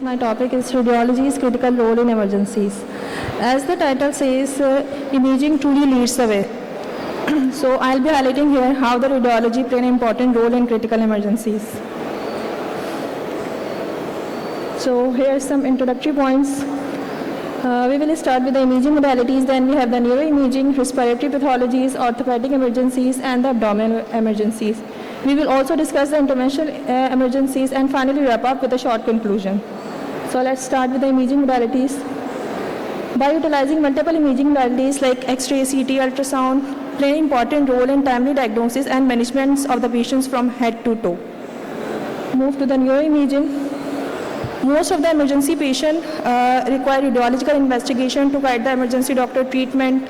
My topic is radiology's critical role in emergencies. As the title says, imaging truly leads the way. So I'll be highlighting here how the radiology play an important role in critical emergencies. So here are some introductory points. We will start with the imaging modalities, then we have the neuroimaging, respiratory pathologies, orthopedic emergencies, and the abdominal emergencies. We will also discuss the interventional emergencies and finally wrap up with a short conclusion. So let's start with the imaging modalities. By utilizing multiple imaging modalities like X-ray, CT, ultrasound, play an important role in timely diagnosis and management of the patients from head to toe. Move to the neuroimaging. Most of the emergency patients require radiological investigation to guide the emergency doctor treatment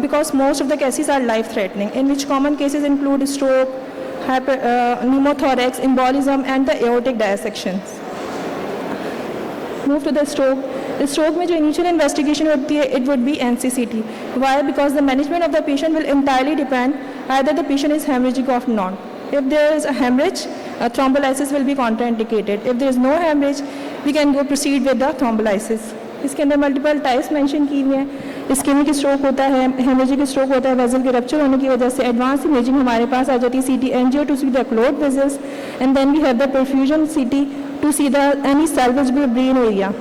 because most of the cases are life-threatening, in which common cases include stroke, pneumothorax, embolism, and the aortic dissections. Move to the stroke. The stroke में जो initial investigation होती है, it would be NCCT. Why? Because the management of the patient will entirely depend either the patient is hemorrhagic or not. If there is a hemorrhage, thrombolysis will be contraindicated. If there is no hemorrhage, we can go proceed with the thrombolysis. इसके अंदर multiple types mention की हुई हैं. Ischaemic stroke होता है, haemorrhagic stroke होता है, vessel के रप्चर होने की वजह से एडवांस इमेजिंग हमारे पास आ जाती है, CT angio to see the clot vessels, and then we have the perfusion CT to see the any salvageable brain area.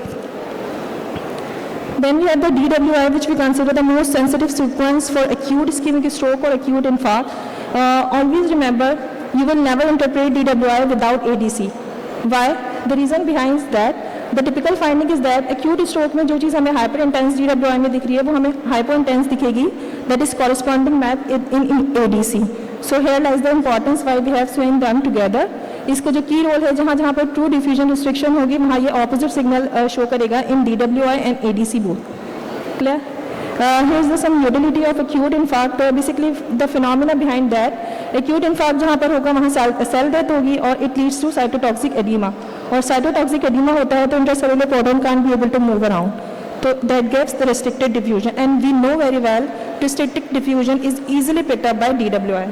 Then we have the DWI, which we consider the most sensitive sequence for acute ischemic stroke or acute infarct. Always remember, you will never interpret DWI without ADC. Why? The reason behind that, the typical finding is that acute stroke में जो चीज़ हमें hyper intense DWI में दिख रही है वो हमें hypo intense दिखेगी, that is corresponding map in ADC. So here lies the importance why we have swing them together. इसको जो की रोल है जहाँ जहाँ पर ट्रू डिफ्यूजन रिस्ट्रिक्शन होगी वहाँ ये ऑपोजिट सिग्नल शो करेगा इन DWI and ADC both. Clear? Here is the some utility of acute infarct. Basically the phenomena behind that, acute infarct जहाँ पर होगा वहाँ सेल डेथ होगी और it leads to cytotoxic edema. और cytotoxic edema होता है तो intracellular proton can't be able to move around. So that gives the restricted diffusion, and we know very well restricted diffusion is easily picked up by DWI.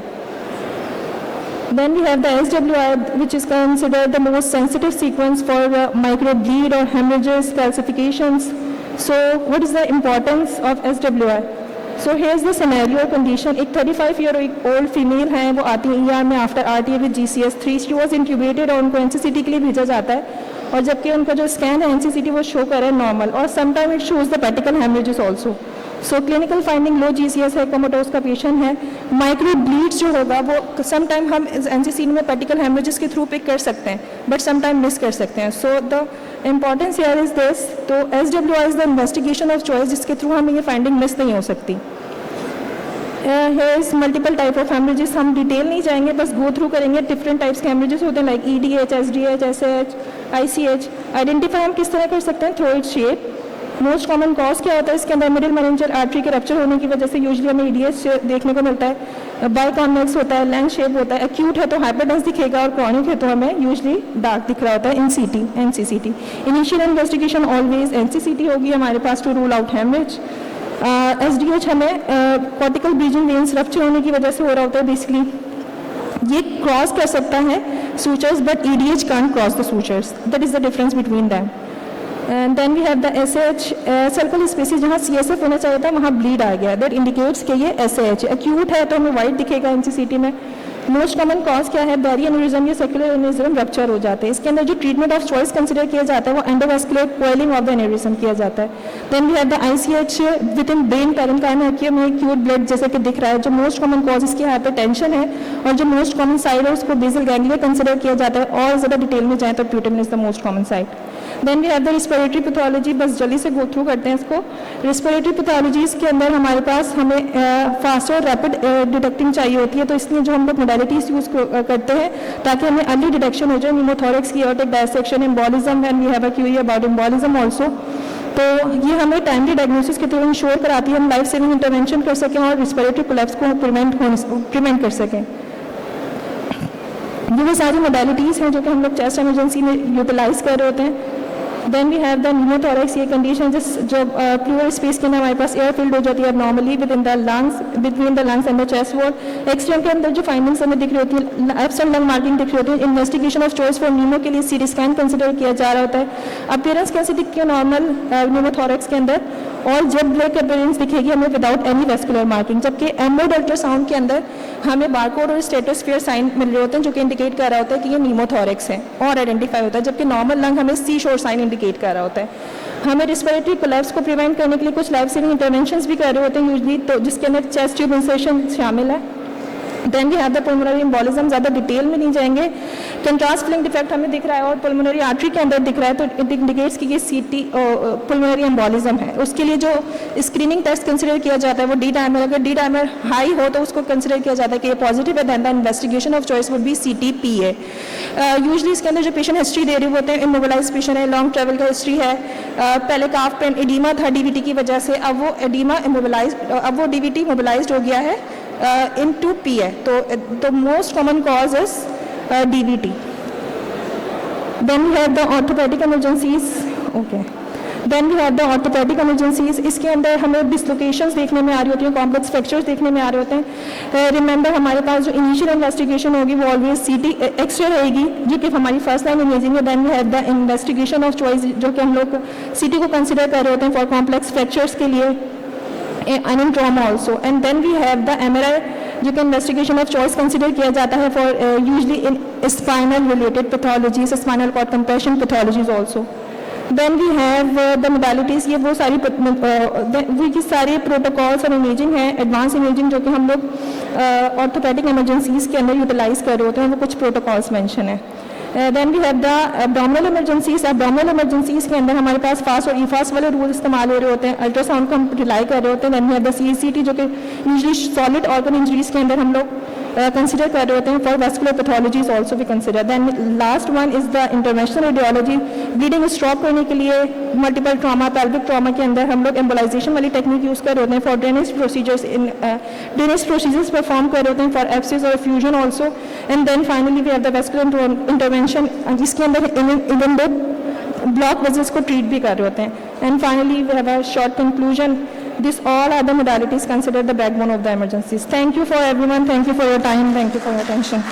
Then we have the SWI, which is considered the most sensitive sequence for microbleed or hemorrhages, calcifications. So what is the importance of SWI? So here's the scenario condition. एक 35-year-old female है, वो आती है ER में after RTA with GCS3. She was intubated और उनको NCCT के लिए भेजा जाता है और जबकि उनका जो स्कैन है NCCT वो शो कर रहा है नॉर्मल और sometime it shows the petechial haemorrhages also. So clinical finding low GCS है, कोमाटोस का पेशेंट है. माइक्रो ब्लीड्स जो होगा वो समटाइम हम NCCT में पेटिकल हेमरेजेस के थ्रू पिक कर सकते हैं बट समटाइम मिस कर सकते हैं. So the importance here is this. तो SWI is the investigation of choice जिसके थ्रू हमें ये फाइंडिंग मिस नहीं हो सकती. Here multiple type of haemorrhages, हम डिटेल नहीं जाएंगे, बस गो थ्रू करेंगे. डिफरेंट टाइप्स के हेमरेजेस होते हैं like EDH, SDH, SH, ICH. Identify हम किस तरह कर सकते हैं? Through its shape. Most common cause क्या होता है इसके अंदर? मिडिल मेनिंजियल आर्टरी के रप्चर होने की वजह से यूजुअली हमें EDH देखने को मिलता है. बाइकॉन्वेक्स होता है, लैंग शेप होता है. एक्यूट है तो हाइपरटेंस दिखेगा और क्रॉनिक है तो हमें यूजुअली डार्क दिख रहा होता है इन CT, NCCT. Initial investigation always NCCT होगी हमारे पास to rule out haemorrhage. SDH हमें कॉर्टिकल ब्रीजिंग वेन्स रप्चर होने की वजह से हो रहा होता है. बेसिकली ये क्रॉस कर सकता है sutures but EDH can't cross the sutures. That is the difference between them. And then we have the SH, circle spaces जहाँ CSF होना चाहिए था वहाँ ब्लीड आ गया. दैट इंडिकेट्स कि ये SH एक्यूट है तो हमें वाइट दिखेगा NCCT में. मोस्ट कॉमन कॉज क्या है? बैरी एन्यूरिज्म या सेक्युलर एन्यूरिज्म रप्चर हो जाते हैं. इसके अंदर जो ट्रीटमेंट ऑफ चॉइस कंसिडर किया जाता है वो endovascular coiling of the aneurysm किया जाता है. Then we have the ICH within brain parenchyma में एक्यूट ब्लड जैसे कि दिख रहा है. जो मोस्ट कॉमन कॉज इसकी हाइपरटेंशन है और जो मोस्ट कॉमन साइड है उसको बेसल गैंग्लिया कंसिडर किया जाता है. और ज़्यादा डिटेल में जाए तो putamen is the most common side. Then we have the respiratory pathology. बस जल्दी से गो थ्रू करते हैं इसको. रिस्पिरेटरी पैथोलॉजीज के अंदर हमारे पास हमें फास्ट और रैपिड डिटेक्टिंग चाहिए होती है, तो इसलिए जो हम लोग मोडालिटीज यूज़ करते हैं ताकि हमें अर्ली डिटेक्शन हो जाए. न्यूमोथोरैक्स की aortic dissection, embolism, and we have a query about embolism also. तो ये हमें टाइमली डायग्नोसिस के थ्रू इंश्योर कराती है हम लाइफ सेविंग इंटरवेंशन कर सकें और रिस्पिरेटरी कोलैप्स को प्रिवेंट कर सकें. ये वो सारी मोडालिटीज़ हैं जो कि हम लोग चेस्ट इमरजेंसी में यूटिलाइज कर रहे होते हैं. Then we have the pneumothorax, ये कंडीशन जो प्लूरल स्पेस के अंदर हमारे पास एयर फिल्ड हो जाती है normally within the lungs, between the lungs and the chest wall. X-ray के अंदर जो फाइंडिंग्स हमें दिख रही होती है, एब्सेंट लंग मार्किंग दिख रही होती है। Investigation of choice for Numa के लिए सीटी स्कैन कंसिडर किया जा रहा होता है। अपीयरेंस कैसी दिखती है नॉर्मल न्यूमोथोरैक्स के अंदर, और जेट ब्लैक अपीयरेंस दिखेगी हमें विदाउट एनी वेस्कुलर मार्किंग, जबकि एमोड अल्ट्रासाउंड के अंदर हमें बारकोड और स्ट्रेटोस्फीयर साइन मिल रहे होते हैं जो कि इंडिकेट कर रहा होता है कि ये न्यूमोथोरैक्स है और आइडेंटिफाई होता है, जबकि नॉर्मल लंग हमें सी शोर साइन इंडिकेट कर रहा होता है। हमें रिस्पिरेटरी कोलैप्स को प्रिवेंट करने के लिए कुछ लाइफ सेविंग इंटरवेंशंस भी कर रहे होते हैं यूजली, तो जिसके अंदर चेस्ट ट्यूब इंसर्शन शामिल है। Then we have the pulmonary embolism, ज़्यादा डिटेल में नहीं जाएंगे। कंट्रास्ट फिलिंग डिफेक्ट हमें दिख रहा है और पुल्मोनरी आर्टरी के अंदर दिख रहा है, तो इट इंडिकेट्स कि ये सीटी पुल्मोनरी एम्बोलिज्म है। उसके लिए जो स्क्रीनिंग टेस्ट कंसिडर किया जाता है वो डी डायमर, अगर डी डायमर हाई हो तो उसको कंसिडर किया जाता है कि ये पॉजिटिव है, then the investigation of choice would be CTPA। Usually इसके अंदर जो पेशेंट हिस्ट्री दे रहे होते हैं, इमोबिलाइज पेशेंट है, लॉन्ग ट्रैवल का हिस्ट्री है, पहले काफ पेन एडीमा था DVT की वजह से, अब वो एडीमा इमोबिलाइज, अब वो DVT मोबिलाइज हो गया है into PA, तो the most common cause is DVT. Then we have the orthopedic emergencies. Okay. Then we have the orthopedic emergencies. इसके अंदर हमें डिसलोकेशंस देखने में आ रही होती हैं, कॉम्प्लेक्स फ्रैक्चर्स देखने में आ रहे होते हैं। रिमेंबर हमारे पास जो इनिशियल इन्वेस्टिगेशन होगी वो ऑलवेज CT एक्सरे रहेगी, जो कि हमारी फर्स्ट लाइन इमेजिंग है। Then we have the investigation of choice, जो कि हम लोग CT को कंसिडर कर रहे होते हैं फॉर कॉम्प्लेक्स फ्रैक्चर्स के लिए, and in trauma also. And then we have the MRI, जो कि investigation of choice consider किया जाता है for usually in spinal related pathologies, spinal cord compression pathologies also. Then we have the modalities, ये वो सारे प्रोटोकॉल्स और imaging है, एडवांस इमेजिंग जो कि हम लोग ऑर्थोपेडिक इमरजेंसीज के अंदर यूटिलाइज कर रहे होते हैं, वो कुछ प्रोटोकॉल्स मेंशन है। Then we have the abdominal emergencies. Abdominal emergencies के अंदर हमारे पास फास्ट और ईफास्ट वाले रूल इस्तेमाल हो रहे होते हैं, अल्ट्रासाउंड को हम रिलाई कर रहे होते हैं। Then we have the CCT, जो कि यूजली सॉलिड ऑर्गन इंजरीज के अंदर हम लोग कंसिडर कर रहे होते हैं। For vascular pathologies also we consider. Then last one is the interventional radiology. Bleeding stop करने के लिए मल्टीपल ट्रॉमा, पेल्विक ट्रॉमा के अंदर हम लोग एम्बोलाइजेशन वाली टेक्निक यूज़ कर रहे होते हैं। फॉर ड्रेनेज प्रोसीजर्स परफॉर्म कर रहे होते हैं, फॉर एब्सेस और effusion also. And then finally we have the vascular intervention, जिसके अंदर इवन दो ब्लॉक वेजल्स को ट्रीट भी कर रहे होते हैं। And finally we have a short conclusion, this all are the modalities considered the backbone of the emergencies. Thank you for everyone, thank you for your time, thank you for your attention.